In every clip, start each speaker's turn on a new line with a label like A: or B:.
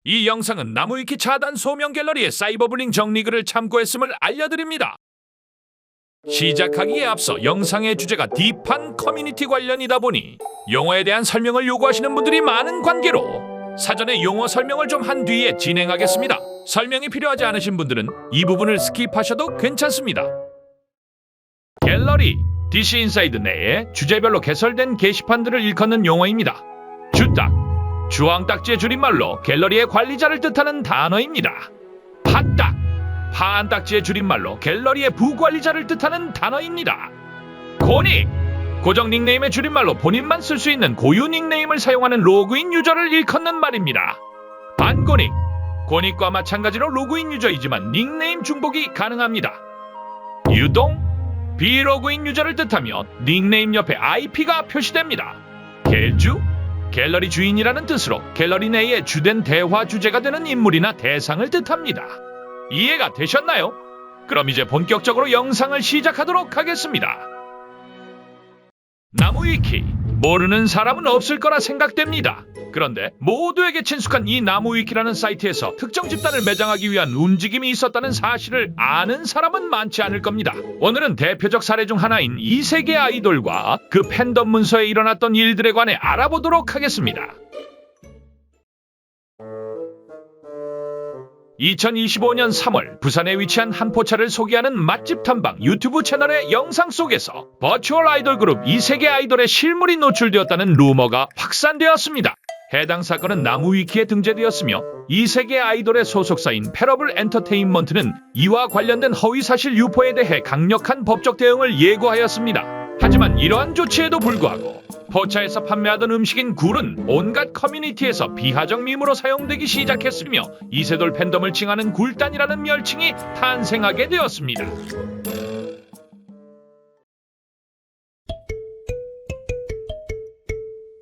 A: 이 영상은 나무위키 차단 소명 갤러리의 사이버블링 정리글을 참고했음을 알려드립니다. 시작하기에 앞서 영상의 주제가 딥한 커뮤니티 관련이다 보니 용어에 대한 설명을 요구하시는 분들이 많은 관계로 사전에 용어 설명을 좀 한 뒤에 진행하겠습니다. 설명이 필요하지 않으신 분들은 이 부분을 스킵하셔도 괜찮습니다. 갤러리, DC 인사이드 내에 주제별로 개설된 게시판들을 일컫는 용어입니다. 주딱, 주황딱지의 줄임말로 갤러리의 관리자를 뜻하는 단어입니다. 팟딱, 파안딱지의 줄임말로 갤러리의 부관리자를 뜻하는 단어입니다. 고닉, 고정 닉네임의 줄임말로 본인만 쓸 수 있는 고유 닉네임을 사용하는 로그인 유저를 일컫는 말입니다. 반고닉, 고닉과 마찬가지로 로그인 유저이지만 닉네임 중복이 가능합니다. 유동, 비로그인 유저를 뜻하며 닉네임 옆에 IP가 표시됩니다. 갤주, 갤러리 주인이라는 뜻으로 갤러리 내의 주된 대화 주제가 되는 인물이나 대상을 뜻합니다. 이해가 되셨나요? 그럼 이제 본격적으로 영상을 시작하도록 하겠습니다. 나무위키, 모르는 사람은 없을 거라 생각됩니다. 그런데 모두에게 친숙한 이 나무위키라는 사이트에서 특정 집단을 매장하기 위한 움직임이 있었다는 사실을 아는 사람은 많지 않을 겁니다. 오늘은 대표적 사례 중 하나인 이 세계 아이돌과 그 팬덤 문서에 일어났던 일들에 관해 알아보도록 하겠습니다. 2025년 3월 부산에 위치한 한 포차를 소개하는 맛집 탐방 유튜브 채널의 영상 속에서 버추얼 아이돌 그룹 이세계 아이돌의 실물이 노출되었다는 루머가 확산되었습니다. 해당 사건은 나무위키에 등재되었으며 이세계 아이돌의 소속사인 패러블 엔터테인먼트는 이와 관련된 허위사실 유포에 대해 강력한 법적 대응을 예고하였습니다. 하지만 이러한 조치에도 불구하고 포차에서 판매하던 음식인 굴은 온갖 커뮤니티에서 비하적 밈으로 사용되기 시작했으며 이세돌 팬덤을 칭하는 굴단이라는 멸칭이 탄생하게 되었습니다.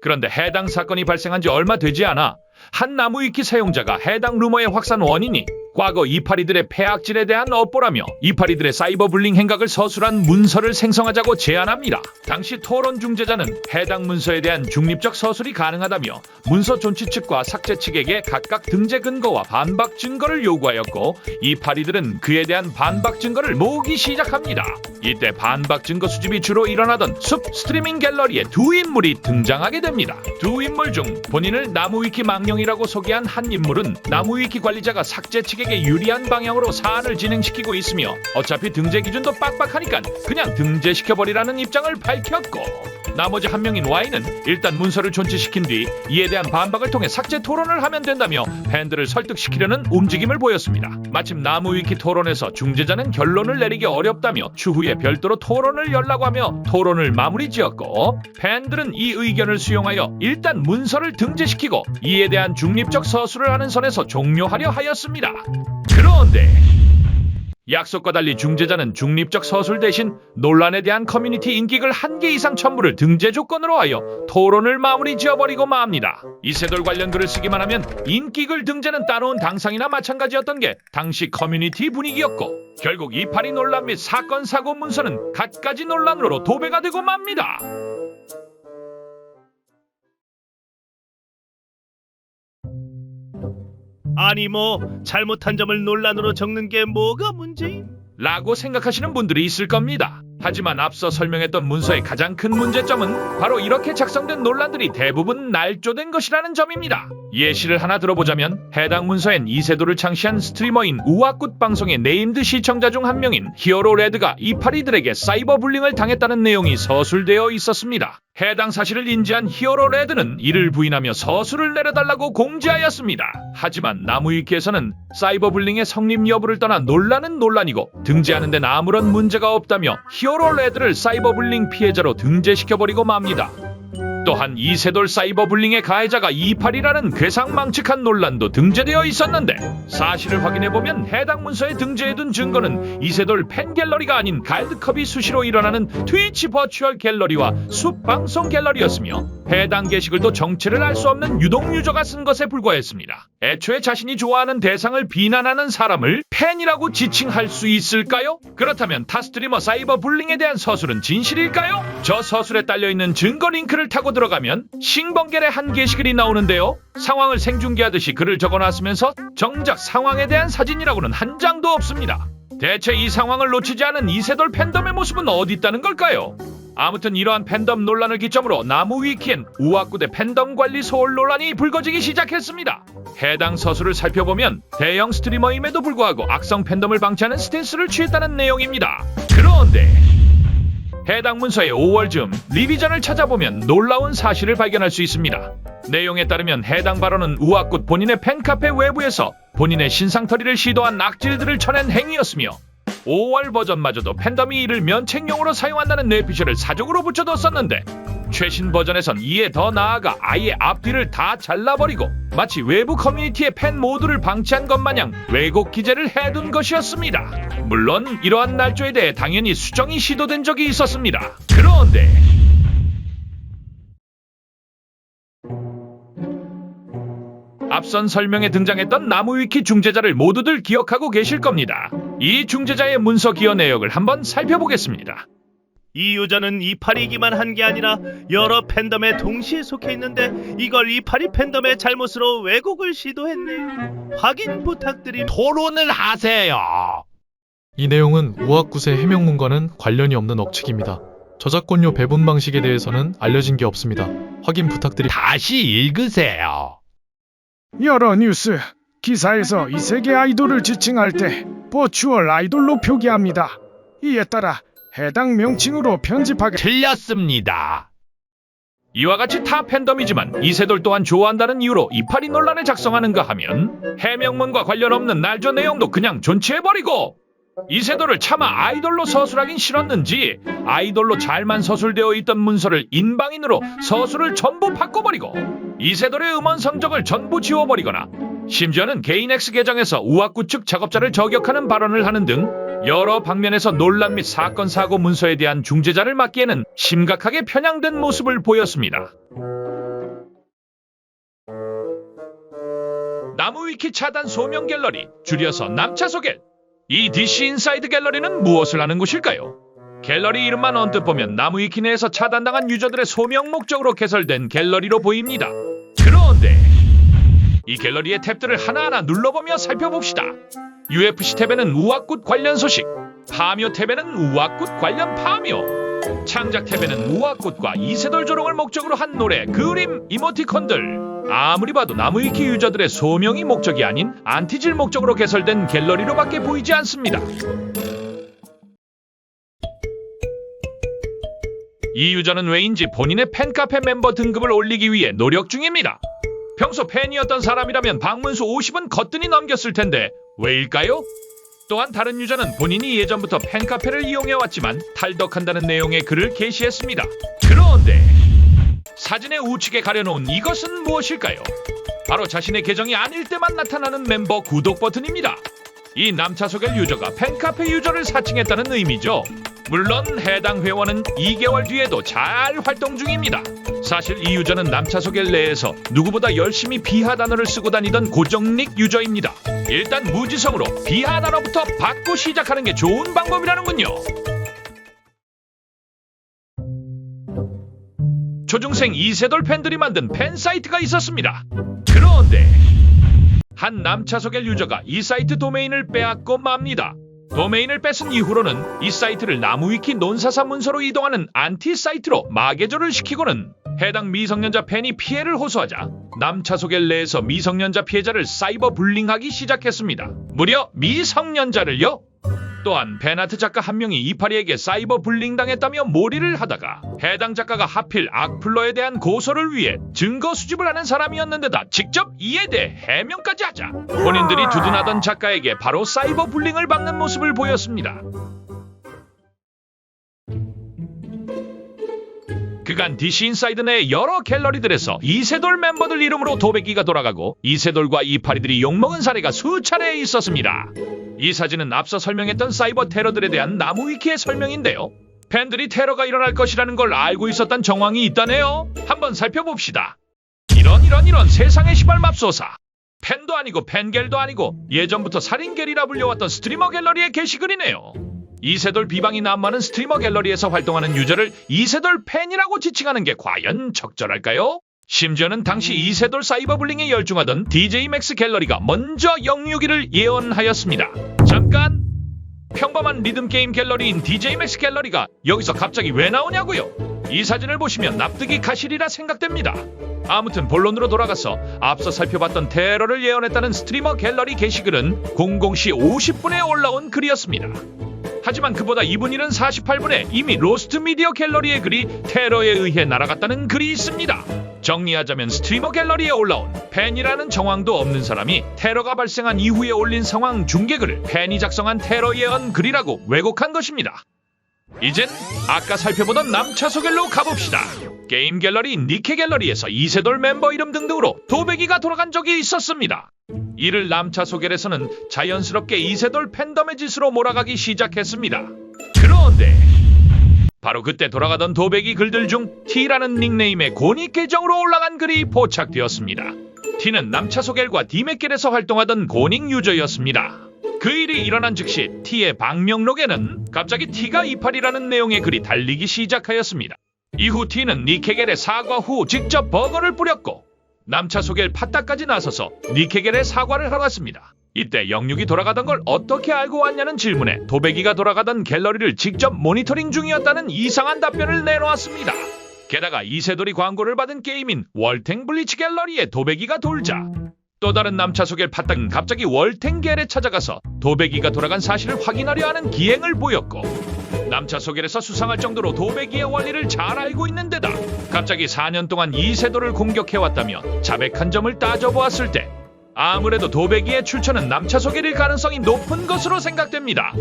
A: 그런데 해당 사건이 발생한 지 얼마 되지 않아 한 나무위키 사용자가 해당 루머의 확산 원인이 과거 이파리들의 폐악질에 대한 업보라며 이파리들의 사이버불링 행각을 서술한 문서를 생성하자고 제안합니다. 당시 토론 중재자는 해당 문서에 대한 중립적 서술이 가능하다며 문서 존치 측과 삭제 측에게 각각 등재 근거와 반박 증거를 요구하였고 이파리들은 그에 대한 반박 증거를 모으기 시작합니다. 이때 반박 증거 수집이 주로 일어나던 숲 스트리밍 갤러리에 두 인물이 등장하게 됩니다. 두 인물 중 본인을 나무위키 망령이라고 소개한 한 인물은 나무위키 관리자가 삭제 측에 유리한 방향으로 사안을 진행시키고 있으며 어차피 등재 기준도 빡빡하니까 그냥 등재시켜버리라는 입장을 밝혔고 나머지 한 명인 Y는 일단 문서를 존치시킨 뒤 이에 대한 반박을 통해 삭제 토론을 하면 된다며 팬들을 설득시키려는 움직임을 보였습니다. 마침 나무위키 토론에서 중재자는 결론을 내리기 어렵다며 추후에 별도로 토론을 열라고 하며 토론을 마무리 지었고 팬들은 이 의견을 수용하여 일단 문서를 등재시키고 이에 대한 중립적 서술을 하는 선에서 종료하려 하였습니다. 그런데 약속과 달리 중재자는 중립적 서술 대신 논란에 대한 커뮤니티 인기글 1개 이상 첨부를 등재 조건으로 하여 토론을 마무리 지어버리고 맙니다. 이세돌 관련 글을 쓰기만 하면 인기글 등재는 따놓은 당상이나 마찬가지였던 게 당시 커뮤니티 분위기였고 결국 이파리 논란 및 사건 사고 문서는 갖가지 논란으로 도배가 되고 맙니다.
B: 아니 뭐 잘못한 점을 논란으로 적는 게 뭐가 문제임?
A: 라고 생각하시는 분들이 있을 겁니다. 하지만 앞서 설명했던 문서의 가장 큰 문제점은 바로 이렇게 작성된 논란들이 대부분 날조된 것이라는 점입니다. 예시를 하나 들어보자면 해당 문서엔 이세돌을 창시한 스트리머인 우아꽃 방송의 네임드 시청자 중 한 명인 히어로 레드가 이파리들에게 사이버 불링을 당했다는 내용이 서술되어 있었습니다. 해당 사실을 인지한 히어로 레드는 이를 부인하며 서술을 내려달라고 공지하였습니다. 하지만 나무위키에서는 사이버 불링의 성립 여부를 떠나 논란은 논란이고 등재하는 데는 아무런 문제가 없다며 히어로 레드를 사이버 불링 피해자로 등재시켜버리고 맙니다. 또한 이세돌 사이버 불링의 가해자가 이파리라는 괴상망측한 논란도 등재되어 있었는데 사실을 확인해보면 해당 문서에 등재해둔 증거는 이세돌 팬 갤러리가 아닌 갈드컵이 수시로 일어나는 트위치 버추얼 갤러리와 숲 방송 갤러리였으며 해당 게시글도 정체를 알 수 없는 유동유저가 쓴 것에 불과했습니다. 애초에 자신이 좋아하는 대상을 비난하는 사람을 팬이라고 지칭할 수 있을까요? 그렇다면 타 스트리머 사이버 불링에 대한 서술은 진실일까요? 저 서술에 딸려있는 증거 링크를 타고 들어가면 싱벙겔의 한 게시글이 나오는데요. 상황을 생중계하듯이 글을 적어놨으면서 정작 상황에 대한 사진이라고는 한 장도 없습니다. 대체 이 상황을 놓치지 않은 이세돌 팬덤의 모습은 어디 있다는 걸까요? 아무튼 이러한 팬덤 논란을 기점으로 나무위키엔 우아꾸대 팬덤 관리 소홀 논란이 불거지기 시작했습니다. 해당 서술을 살펴보면 대형 스트리머임에도 불구하고 악성 팬덤을 방치하는 스탠스를 취했다는 내용입니다. 그런데 해당 문서의 5월 즈음 리비전을 찾아보면 놀라운 사실을 발견할 수 있습니다. 내용에 따르면 해당 발언은 우아꽃 본인의 팬카페 외부에서 본인의 신상털이를 시도한 악질들을 쳐낸 행위였으며 5월 버전마저도 팬덤이 이를 면책용으로 사용한다는 뇌피셜을 사족으로 붙여뒀었는데 최신 버전에선 이에 더 나아가 아예 앞뒤를 다 잘라버리고 마치 외부 커뮤니티의 팬 모두를 방치한 것 마냥 왜곡 기재를 해둔 것이었습니다. 물론 이러한 날조에 대해 당연히 수정이 시도된 적이 있었습니다. 그런데 앞선 설명에 등장했던 나무위키 중재자를 모두들 기억하고 계실 겁니다. 이 중재자의 문서 기여 내역을 한번 살펴보겠습니다.
B: 이 유저는 이파리기만 한 게 아니라 여러 팬덤에 동시에 속해 있는데 이걸 이파리 팬덤의 잘못으로 왜곡을 시도했네요. 확인 부탁드립니다.
A: 토론을 하세요.
C: 이 내용은 우아굿의 해명문과는 관련이 없는 억측입니다. 저작권료 배분 방식에 대해서는 알려진 게 없습니다. 확인 부탁드립니다.
A: 다시 읽으세요.
D: 여러 뉴스, 기사에서 이 세계 아이돌을 지칭할 때 버추얼 아이돌로 표기합니다. 이에 따라 해당 명칭으로 편집하게
A: 틀렸습니다. 이와 같이 타 팬덤이지만 이세돌 또한 좋아한다는 이유로 이파리 논란을 작성하는가 하면 해명문과 관련 없는 날조 내용도 그냥 존치해버리고 이세돌을 차마 아이돌로 서술하긴 싫었는지 아이돌로 잘만 서술되어 있던 문서를 인방인으로 서술을 전부 바꿔버리고 이세돌의 음원 성적을 전부 지워버리거나 심지어는 개인 X 계정에서 우악구 측 작업자를 저격하는 발언을 하는 등 여러 방면에서 논란 및 사건 사고 문서에 대한 중재자를 맡기에는 심각하게 편향된 모습을 보였습니다. 나무위키 차단 소명 갤러리, 줄여서 남차소갤. 이 DC 인사이드 갤러리는 무엇을 하는 곳일까요? 갤러리 이름만 언뜻 보면 나무위키 내에서 차단당한 유저들의 소명 목적으로 개설된 갤러리로 보입니다. 그런데 이 갤러리의 탭들을 하나하나 눌러보며 살펴봅시다. UFC 탭에는 우악굿 관련 소식, 파묘 탭에는 우악굿 관련 파묘, 창작 탭에는 우악굿과 이세돌 조롱을 목적으로 한 노래, 그림, 이모티콘들. 아무리 봐도 나무위키 유저들의 소명이 목적이 아닌 안티질 목적으로 개설된 갤러리로밖에 보이지 않습니다. 이 유저는 왜인지 본인의 팬카페 멤버 등급을 올리기 위해 노력 중입니다. 평소 팬이었던 사람이라면 방문수 50은 거뜬히 넘겼을 텐데 왜일까요? 또한 다른 유저는 본인이 예전부터 팬카페를 이용해왔지만 탈덕한다는 내용의 글을 게시했습니다. 그런데 사진의 우측에 가려놓은 이것은 무엇일까요? 바로 자신의 계정이 아닐 때만 나타나는 멤버 구독 버튼입니다. 이 남차소갤 유저가 팬카페 유저를 사칭했다는 의미죠. 물론 해당 회원은 2개월 뒤에도 잘 활동 중입니다. 사실 이 유저는 남차소갤 내에서 누구보다 열심히 비하 단어를 쓰고 다니던 고정닉 유저입니다. 일단 무지성으로 비하 단어부터 받고 시작하는 게 좋은 방법이라는군요. 초중생 이세돌 팬들이 만든 팬 사이트가 있었습니다. 그런데 한 남차소갤 유저가 이 사이트 도메인을 빼앗고 맙니다. 도메인을 뺏은 이후로는 이 사이트를 나무위키 논사사 문서로 이동하는 안티 사이트로 마개조를 시키고는 해당 미성년자 팬이 피해를 호소하자 남차소갤 내에서 미성년자 피해자를 사이버 불링하기 시작했습니다. 무려 미성년자를요? 또한 팬아트 작가 한 명이 이파리에게 사이버 불링 당했다며 몰이를 하다가 해당 작가가 하필 악플러에 대한 고소를 위해 증거 수집을 하는 사람이었는데다 직접 이에 대해 해명까지 하자 본인들이 두둔하던 작가에게 바로 사이버 불링을 받는 모습을 보였습니다. 그간 DC 인사이드 내 여러 갤러리들에서 이세돌 멤버들 이름으로 도배기가 돌아가고 이세돌과 이파리들이 욕먹은 사례가 수차례 있었습니다. 이 사진은 앞서 설명했던 사이버 테러들에 대한 나무위키의 설명인데요. 팬들이 테러가 일어날 것이라는 걸 알고 있었던 정황이 있다네요. 한번 살펴봅시다. 이런 세상의 시발맙소사. 팬도 아니고 팬겔도 아니고 예전부터 살인겔이라 불려왔던 스트리머 갤러리의 게시글이네요. 이세돌 비방이 난무하는 스트리머 갤러리에서 활동하는 유저를 이세돌 팬이라고 지칭하는 게 과연 적절할까요? 심지어는 당시 이세돌 사이버블링에 열중하던 DJ 맥스 갤러리가 먼저 영유기를 예언하였습니다. 잠깐! 평범한 리듬게임 갤러리인 DJ 맥스 갤러리가 여기서 갑자기 왜 나오냐고요? 이 사진을 보시면 납득이 가시리라 생각됩니다. 아무튼 본론으로 돌아가서 앞서 살펴봤던 테러를 예언했다는 스트리머 갤러리 게시글은 00시 50분에 올라온 글이었습니다. 하지만 그보다 2분 이른 48분에 이미 로스트 미디어 갤러리의 글이 테러에 의해 날아갔다는 글이 있습니다. 정리하자면 스트리머 갤러리에 올라온 팬이라는 정황도 없는 사람이 테러가 발생한 이후에 올린 상황 중계글을 팬이 작성한 테러 예언 글이라고 왜곡한 것입니다. 이젠 아까 살펴보던 남차소갤로 가봅시다. 게임 갤러리 니케 갤러리에서 이세돌 멤버 이름 등등으로 도배기가 돌아간 적이 있었습니다. 이를 남차소갤에서는 자연스럽게 이세돌 팬덤의 짓으로 몰아가기 시작했습니다. 그런데 바로 그때 돌아가던 도배기 글들 중 T라는 닉네임의 고닉 계정으로 올라간 글이 포착되었습니다. T는 남차소갤과 디맥겔에서 활동하던 고닉 유저였습니다. 그 일이 일어난 즉시 T의 방명록에는 갑자기 T가 이팔이라는 내용의 글이 달리기 시작하였습니다. 이후 T는 니케겔의 사과 후 직접 버거를 뿌렸고 남차소갤 팟다까지 나서서 니케겔의 사과를 하러 갔습니다. 이때 영육이 돌아가던 걸 어떻게 알고 왔냐는 질문에 도배기가 돌아가던 갤러리를 직접 모니터링 중이었다는 이상한 답변을 내놓았습니다. 게다가 이세돌이 광고를 받은 게임인 월탱 블리치 갤러리에 도배기가 돌자 또 다른 남차소갤 팟닥은 갑자기 월탱겔에 찾아가서 도배기가 돌아간 사실을 확인하려 하는 기행을 보였고 남차소갤에서 수상할 정도로 도배기의 원리를 잘 알고 있는 데다 갑자기 4년 동안 이세돌을 공격해왔다며 자백한 점을 따져보았을 때 아무래도 도배기의 출처는 남차소갤일 가능성이 높은 것으로 생각됩니다.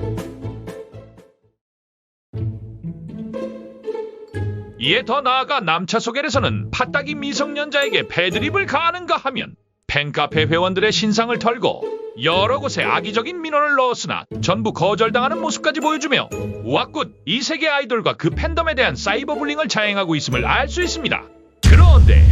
A: 이에 더 나아가 남차소갤에서는 팟닥이 미성년자에게 패드립을 가하는가 하면 팬카페 회원들의 신상을 털고 여러 곳에 악의적인 민원을 넣었으나 전부 거절당하는 모습까지 보여주며 우악굿 이 세계 아이돌과 그 팬덤에 대한 사이버불링을 자행하고 있음을 알 수 있습니다. 그런데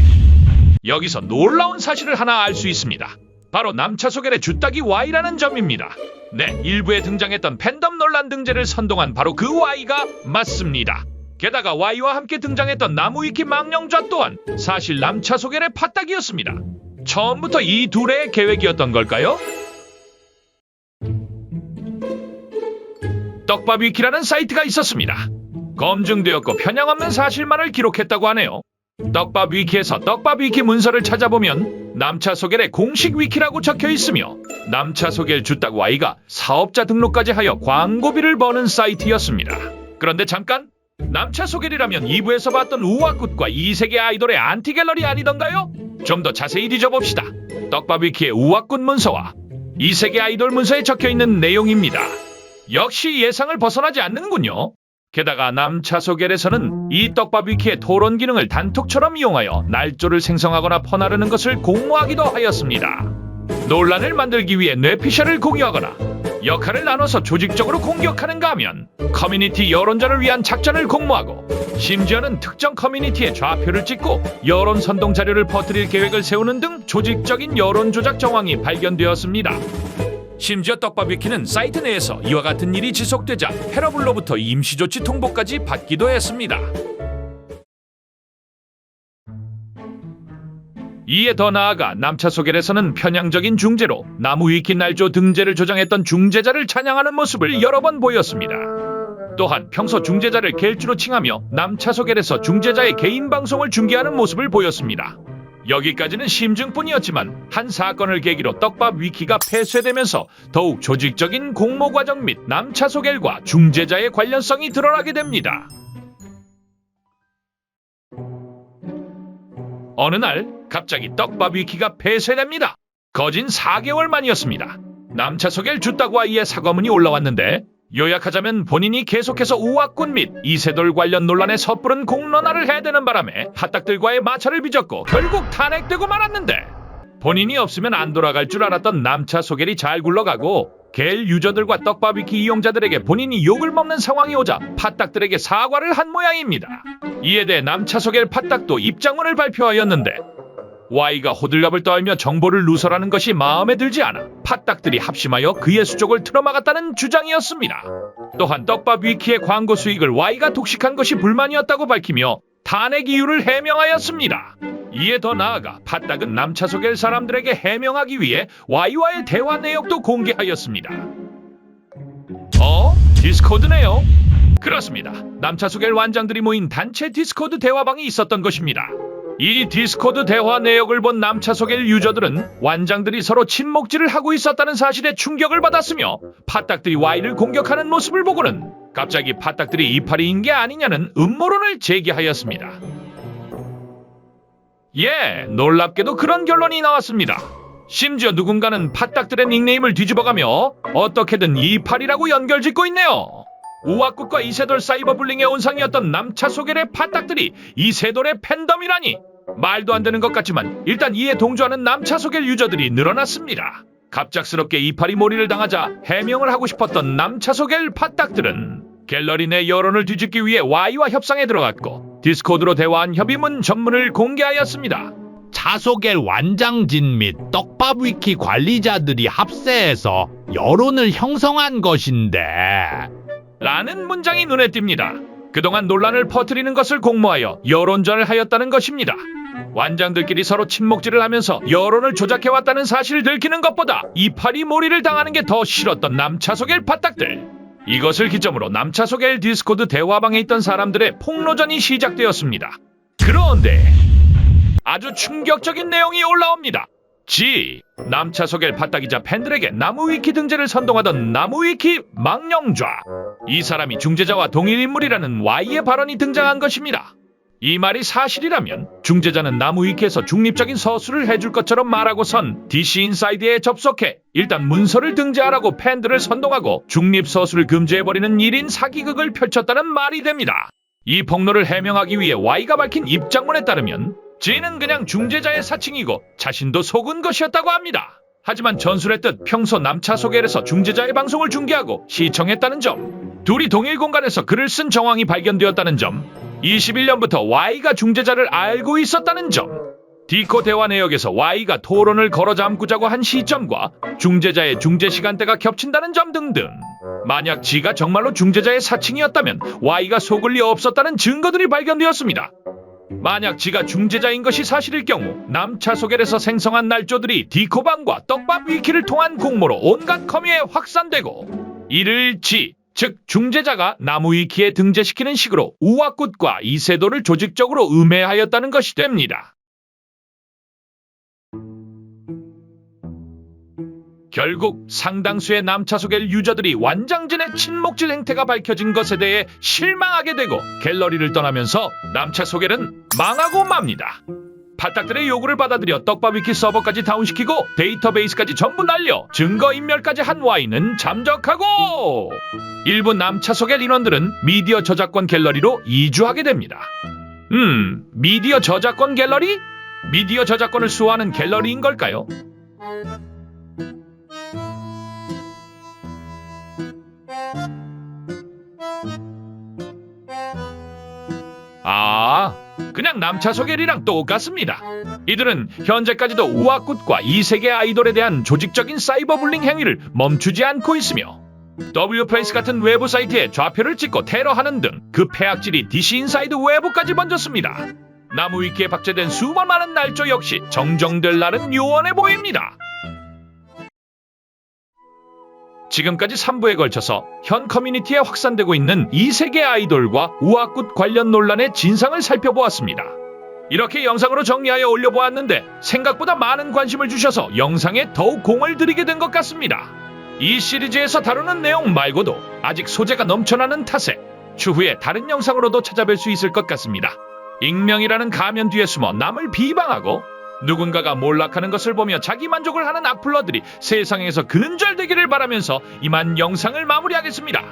A: 여기서 놀라운 사실을 하나 알 수 있습니다. 바로 남차소갤의 주따기 Y라는 점입니다. 네, 일부에 등장했던 팬덤 논란 등재를 선동한 바로 그 Y가 맞습니다. 게다가 Y와 함께 등장했던 나무위키 망령좌 또한 사실 남차소갤의 팟닥이었습니다. 처음부터 이 둘의 계획이었던 걸까요? 떡밥위키라는 사이트가 있었습니다. 검증되었고 편향없는 사실만을 기록했다고 하네요. 떡밥위키에서 떡밥위키 문서를 찾아보면 남차소갤의 공식 위키라고 적혀 있으며 남차소갤 주딱 Y가 사업자 등록까지 하여 광고비를 버는 사이트였습니다. 그런데 잠깐! 남차소갤이라면 2부에서 봤던 우아굿과 이세계 아이돌의 안티갤러리 아니던가요? 좀 더 자세히 뒤져봅시다. 떡밥위키의 우아굿 문서와 이세계 아이돌 문서에 적혀있는 내용입니다. 역시 예상을 벗어나지 않는군요. 게다가 남차소갤에서는 이 떡밥위키의 토론 기능을 단톡처럼 이용하여 날조를 생성하거나 퍼나르는 것을 공모하기도 하였습니다. 논란을 만들기 위해 뇌피셜을 공유하거나 역할을 나눠서 조직적으로 공격하는가 하면 커뮤니티 여론전을 위한 작전을 공모하고 심지어는 특정 커뮤니티에 좌표를 찍고 여론 선동 자료를 퍼뜨릴 계획을 세우는 등 조직적인 여론 조작 정황이 발견되었습니다. 심지어 떡밥위키는 사이트 내에서 이와 같은 일이 지속되자 헤러블로부터 임시조치 통보까지 받기도 했습니다. 이에 더 나아가 남차소갤에서는 편향적인 중재로 나무위키 날조 등재를 조장했던 중재자를 찬양하는 모습을 여러 번 보였습니다. 또한 평소 중재자를 겔주로 칭하며 남차소갤에서 중재자의 개인 방송을 중계하는 모습을 보였습니다. 여기까지는 심증뿐이었지만 한 사건을 계기로 떡밥위키가 폐쇄되면서 더욱 조직적인 공모 과정 및 남차소갤과 중재자의 관련성이 드러나게 됩니다. 어느 날 갑자기 떡밥위키가 폐쇄됩니다. 거진 4개월 만이었습니다. 남차소갤 주따구와이의 사과문이 올라왔는데 요약하자면 본인이 계속해서 우악군 및 이세돌 관련 논란에 섣부른 공론화를 해대는 바람에 핫딱들과의 마찰을 빚었고 결국 탄핵되고 말았는데 본인이 없으면 안 돌아갈 줄 알았던 남차소갤이 잘 굴러가고 겔 유저들과 떡바비키 이용자들에게 본인이 욕을 먹는 상황이 오자 팥딱들에게 사과를 한 모양입니다. 이에 대해 남차소겔 팥딱도 입장문을 발표하였는데 Y가 호들갑을 떨며 정보를 누설하는 것이 마음에 들지 않아 팥딱들이 합심하여 그의 수족을 틀어막았다는 주장이었습니다. 또한 떡밥 위키의 광고 수익을 Y가 독식한 것이 불만이었다고 밝히며 탄핵 이유를 해명하였습니다. 이에 더 나아가 팥딱은 남차소겔 사람들에게 해명하기 위해 Y와의 대화 내역도 공개하였습니다. 디스코드네요. 그렇습니다. 남차소겔 완장들이 모인 단체 디스코드 대화방이 있었던 것입니다. 이 디스코드 대화 내역을 본 남차소겔 유저들은 완장들이 서로 친목질을 하고 있었다는 사실에 충격을 받았으며 팥딱들이 Y를 공격하는 모습을 보고는 갑자기 팥딱들이 이파리인 게 아니냐는 음모론을 제기하였습니다. 놀랍게도 그런 결론이 나왔습니다. 심지어 누군가는 팥딱들의 닉네임을 뒤집어가며 어떻게든 이파리라고 연결짓고 있네요. 우아꽃과 이세돌 사이버블링의 온상이었던 남차소겔의 팥딱들이 이세돌의 팬덤이라니 말도 안 되는 것 같지만 일단 이에 동조하는 남차소겔 유저들이 늘어났습니다. 갑작스럽게 이파리 몰이를 당하자 해명을 하고 싶었던 남차소겔 팥딱들은 갤러리 내 여론을 뒤집기 위해 Y와 협상에 들어갔고 디스코드로 대화한 협의문 전문을 공개하였습니다.
E: 차소겔 완장진 및 떡밥 위키 관리자들이 합세해서 여론을 형성한 것인데
A: 라는 문장이 눈에 띕니다. 그동안 논란을 퍼뜨리는 것을 공모하여 여론전을 하였다는 것입니다. 완장들끼리 서로 친목질을 하면서 여론을 조작해왔다는 사실을 들키는 것보다 이파리 몰이를 당하는 게 더 싫었던 남차소겔 팥딱들. 이것을 기점으로 남차소겔 디스코드 대화방에 있던 사람들의 폭로전이 시작되었습니다. 그런데 아주 충격적인 내용이 올라옵니다. 남차소겔 팥딱이자 팬들에게 나무위키 등재를 선동하던 나무위키 망령좌. 이 사람이 중재자와 동일 인물이라는 Y의 발언이 등장한 것입니다. 이 말이 사실이라면 중재자는 나무위키에서 중립적인 서술을 해줄 것처럼 말하고선 DC인사이드에 접속해 일단 문서를 등재하라고 팬들을 선동하고 중립서술을 금지해버리는 1인 사기극을 펼쳤다는 말이 됩니다. 이 폭로를 해명하기 위해 Y가 밝힌 입장문에 따르면 G는 그냥 중재자의 사칭이고 자신도 속은 것이었다고 합니다. 하지만 전술했듯 평소 남차소겔에서 중재자의 방송을 중계하고 시청했다는 점, 둘이 동일 공간에서 글을 쓴 정황이 발견되었다는 점, 21년부터 Y가 중재자를 알고 있었다는 점, 디코 대화 내역에서 Y가 토론을 걸어 잠그자고 한 시점과 중재자의 중재 시간대가 겹친다는 점 등등. 만약 G가 정말로 중재자의 사칭이었다면 Y가 속을 리 없었다는 증거들이 발견되었습니다. 만약 G가 중재자인 것이 사실일 경우 남차소겔에서 생성한 날조들이 디코방과 떡밥 위키를 통한 공모로 온갖 커뮤에 확산되고 이를 G, 즉 중재자가 나무위키에 등재시키는 식으로 우아꽃과 이세돌을 조직적으로 음해하였다는 것이 됩니다. 결국 상당수의 남차소겔 유저들이 완장진의 친목질 행태가 밝혀진 것에 대해 실망하게 되고 갤러리를 떠나면서 남차소겔은 망하고 맙니다. 팥딱들의 요구를 받아들여 떡밥위키 서버까지 다운시키고 데이터베이스까지 전부 날려 증거인멸까지 한 Y는 잠적하고 일부 남차소겔 인원들은 미디어 저작권 갤러리로 이주하게 됩니다. 미디어 저작권 갤러리? 미디어 저작권을 수호하는 갤러리인 걸까요? 그냥 남차소겔이랑 똑같습니다. 이들은 현재까지도 우아꽃과 이세계 아이돌에 대한 조직적인 사이버불링 행위를 멈추지 않고 있으며 W플레이스 같은 외부 사이트에 좌표를 찍고 테러하는 등 그 폐악질이 DC인사이드 외부까지 번졌습니다. 나무위키에 박제된 수많은 날조 역시 정정될 날은 요원해 보입니다. 지금까지 3부에 걸쳐서 현 커뮤니티에 확산되고 있는 이세계 아이돌과 우아꽃 관련 논란의 진상을 살펴보았습니다. 이렇게 영상으로 정리하여 올려보았는데 생각보다 많은 관심을 주셔서 영상에 더욱 공을 들이게 된 것 같습니다. 이 시리즈에서 다루는 내용 말고도 아직 소재가 넘쳐나는 탓에 추후에 다른 영상으로도 찾아뵐 수 있을 것 같습니다. 익명이라는 가면 뒤에 숨어 남을 비방하고 누군가가 몰락하는 것을 보며 자기 만족을 하는 악플러들이 세상에서 근절되기를 바라면서 이만 영상을 마무리하겠습니다.